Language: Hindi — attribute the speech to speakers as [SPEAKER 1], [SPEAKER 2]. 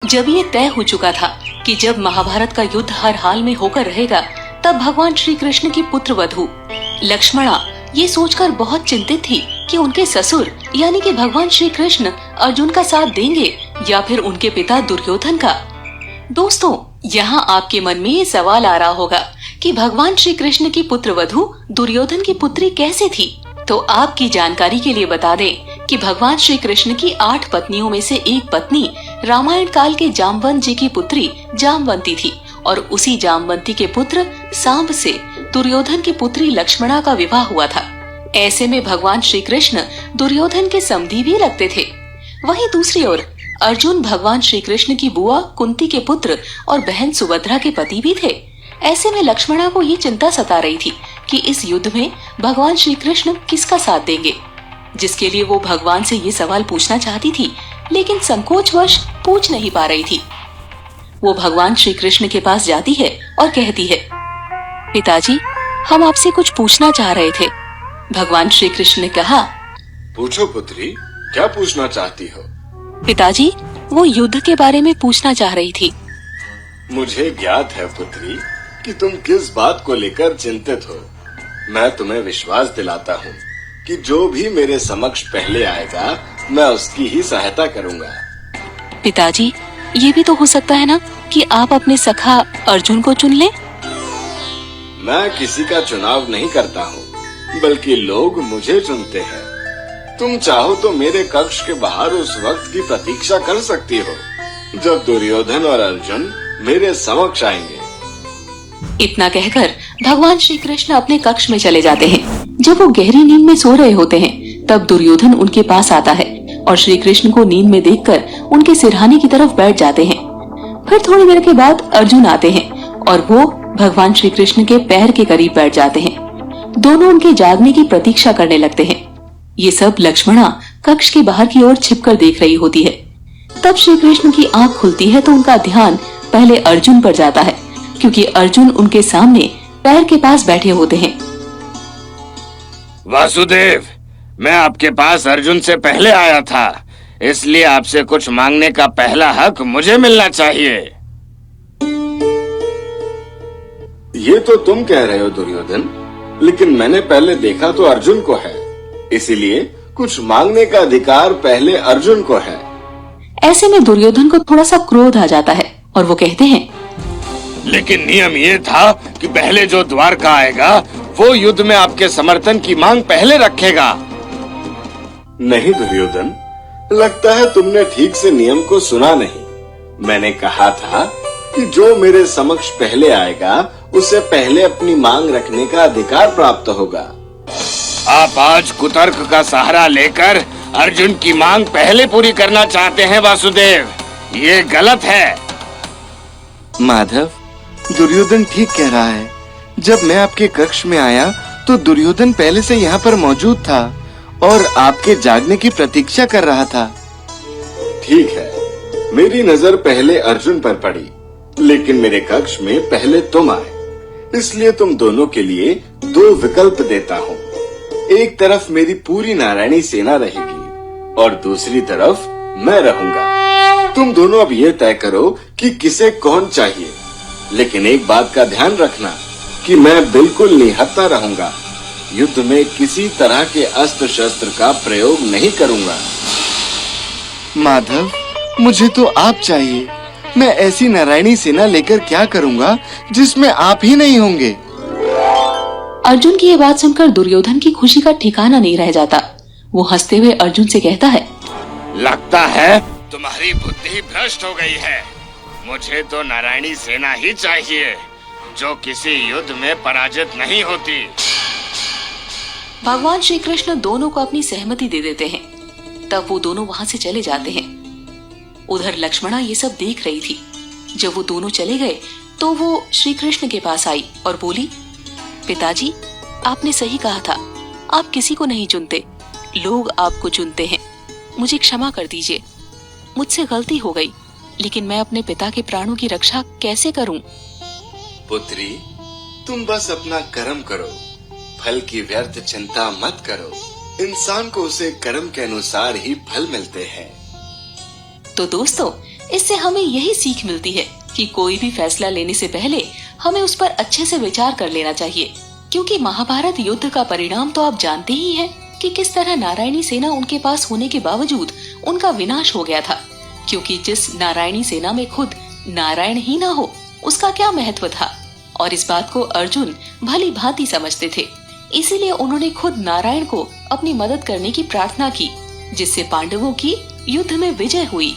[SPEAKER 1] जब ये तय हो चुका था कि जब महाभारत का युद्ध हर हाल में होकर रहेगा, तब भगवान श्री कृष्ण की पुत्र वधू लक्ष्मणा ये सोचकर बहुत चिंतित थी कि उनके ससुर यानी कि भगवान श्री कृष्ण अर्जुन का साथ देंगे या फिर उनके पिता दुर्योधन का। दोस्तों, यहाँ आपके मन में ये सवाल आ रहा होगा कि भगवान श्री कृष्ण की पुत्र वधू दुर्योधन की पुत्री कैसे थी। तो आपकी जानकारी के लिए बता दें कि भगवान श्री कृष्ण की 8 पत्नियों में से एक पत्नी रामायण काल के जामवंत जी की पुत्री जामवंती थी और उसी जामवंती के पुत्र सांब से दुर्योधन की पुत्री लक्ष्मणा का विवाह हुआ था। ऐसे में भगवान श्री कृष्ण दुर्योधन के समधी भी लगते थे। वहीं दूसरी ओर अर्जुन भगवान श्री कृष्ण की बुआ कुंती के पुत्र और बहन सुभद्रा के पति भी थे। ऐसे में लक्ष्मणा को ये चिंता सता रही थी कि इस युद्ध में भगवान श्री कृष्ण किसका साथ देंगे, जिसके लिए वो भगवान से ये सवाल पूछना चाहती थी, लेकिन संकोचवश पूछ नहीं पा रही थी। वो भगवान श्री कृष्ण के पास जाती है और कहती है, पिताजी, हम आपसे कुछ पूछना चाह रहे थे। भगवान श्री कृष्ण ने कहा,
[SPEAKER 2] पूछो पुत्री, क्या पूछना चाहती हो?
[SPEAKER 1] पिताजी, वो युद्ध के बारे में पूछना चाह रही थी।
[SPEAKER 2] मुझे ज्ञात है पुत्री कि तुम किस बात को लेकर चिंतित हो। मैं तुम्हें विश्वास दिलाता हूँ कि जो भी मेरे समक्ष पहले आएगा, मैं उसकी ही सहायता करूँगा।
[SPEAKER 1] पिताजी, ये भी तो हो सकता है ना कि आप अपने सखा अर्जुन को चुन लें?
[SPEAKER 2] मैं किसी का चुनाव नहीं करता हूँ, बल्कि लोग मुझे चुनते हैं। तुम चाहो तो मेरे कक्ष के बाहर उस वक्त की प्रतीक्षा कर सकती हो जब दुर्योधन और अर्जुन मेरे समक्ष आएंगे।
[SPEAKER 1] इतना कहकर भगवान श्री कृष्ण अपने कक्ष में चले जाते हैं। जब वो गहरी नींद में सो रहे होते हैं, तब दुर्योधन उनके पास आता है और श्री कृष्ण को नींद में देखकर उनके सिरहाने की तरफ बैठ जाते हैं। फिर थोड़ी देर के बाद अर्जुन आते हैं और वो भगवान श्री कृष्ण के पैर के करीब बैठ जाते हैं। दोनों उनके जागने की प्रतीक्षा करने लगते हैं। ये सब लक्ष्मणा कक्ष के बाहर की ओर छिपकर देख रही होती है। तब श्री कृष्ण की आंख खुलती है तो उनका ध्यान पहले अर्जुन पर जाता है, क्योंकि अर्जुन उनके सामने पैर के पास बैठे होते हैं।
[SPEAKER 3] वासुदेव, मैं आपके पास अर्जुन से पहले आया था, इसलिए आपसे कुछ मांगने का पहला हक मुझे मिलना चाहिए।
[SPEAKER 2] ये तो तुम कह रहे हो दुर्योधन, लेकिन मैंने पहले देखा तो अर्जुन को है, इसीलिए कुछ मांगने का अधिकार पहले अर्जुन को है।
[SPEAKER 1] ऐसे में दुर्योधन को थोड़ा सा क्रोध आ जाता है और वो कहते हैं,
[SPEAKER 3] लेकिन नियम ये था कि पहले जो द्वारका आएगा वो युद्ध में आपके समर्थन की मांग पहले रखेगा।
[SPEAKER 2] नहीं दुर्योधन, लगता है तुमने ठीक से नियम को सुना नहीं। मैंने कहा था कि जो मेरे समक्ष पहले आएगा उसे पहले अपनी मांग रखने का अधिकार प्राप्त होगा।
[SPEAKER 3] आप आज कुतर्क का सहारा लेकर अर्जुन की मांग पहले पूरी करना चाहते हैं वासुदेव, ये गलत है।
[SPEAKER 4] माधव, दुर्योधन ठीक कह रहा है। जब मैं आपके कक्ष में आया तो दुर्योधन पहले से यहाँ पर मौजूद था और आपके जागने की प्रतीक्षा कर रहा था।
[SPEAKER 2] ठीक है, मेरी नजर पहले अर्जुन पर पड़ी, लेकिन मेरे कक्ष में पहले तुम आए, इसलिए तुम दोनों के लिए 2 विकल्प देता हूँ। एक तरफ मेरी पूरी नारायणी सेना रहेगी और दूसरी तरफ मैं रहूंगा। तुम दोनों अब ये तय करो कि किसे कौन चाहिए, लेकिन एक बात का ध्यान रखना कि मैं बिल्कुल निहत्था रहूंगा। युद्ध में किसी तरह के अस्त्र शस्त्र का प्रयोग नहीं करूंगा।
[SPEAKER 4] माधव, मुझे तो आप चाहिए। मैं ऐसी नारायणी सेना लेकर क्या करूंगा जिसमें आप ही नहीं होंगे।
[SPEAKER 1] अर्जुन की ये बात सुनकर दुर्योधन की खुशी का ठिकाना नहीं रह जाता। वो हंसते हुए अर्जुन से कहता है,
[SPEAKER 3] लगता है तुम्हारी बुद्धि भ्रष्ट हो गई है। मुझे तो नारायणी सेना ही चाहिए जो किसी युद्ध में पराजित नहीं होती।
[SPEAKER 1] भगवान श्री कृष्ण दोनों को अपनी सहमति दे देते हैं। तब वो दोनों वहाँ से चले जाते हैं। उधर लक्ष्मणा ये सब देख रही थी। जब वो दोनों चले गए तो वो श्री कृष्ण के पास आई और बोली, पिताजी, आपने सही कहा था। आप किसी को नहीं चुनते, लोग आपको चुनते हैं। मुझे क्षमा कर दीजिए, मुझसे गलती हो गई, लेकिन मैं अपने पिता के प्राणों की रक्षा कैसे करूं?
[SPEAKER 2] पुत्री, तुम बस अपना कर्म करो, फल की व्यर्थ चिंता मत करो। इंसान को उसे कर्म के अनुसार ही फल मिलते हैं।
[SPEAKER 1] तो दोस्तों, इससे हमें यही सीख मिलती है कि कोई भी फैसला लेने से पहले हमें उस पर अच्छे से विचार कर लेना चाहिए, क्योंकि महाभारत युद्ध का परिणाम तो आप जानते ही हैं कि किस तरह नारायणी सेना उनके पास होने के बावजूद उनका विनाश हो गया था, क्योंकि जिस नारायणी सेना में खुद नारायण ही ना हो उसका क्या महत्व था। और इस बात को अर्जुन भली भांति समझते थे, इसीलिए उन्होंने खुद नारायण को अपनी मदद करने की प्रार्थना की, जिससे पांडवों की युद्ध में विजय हुई।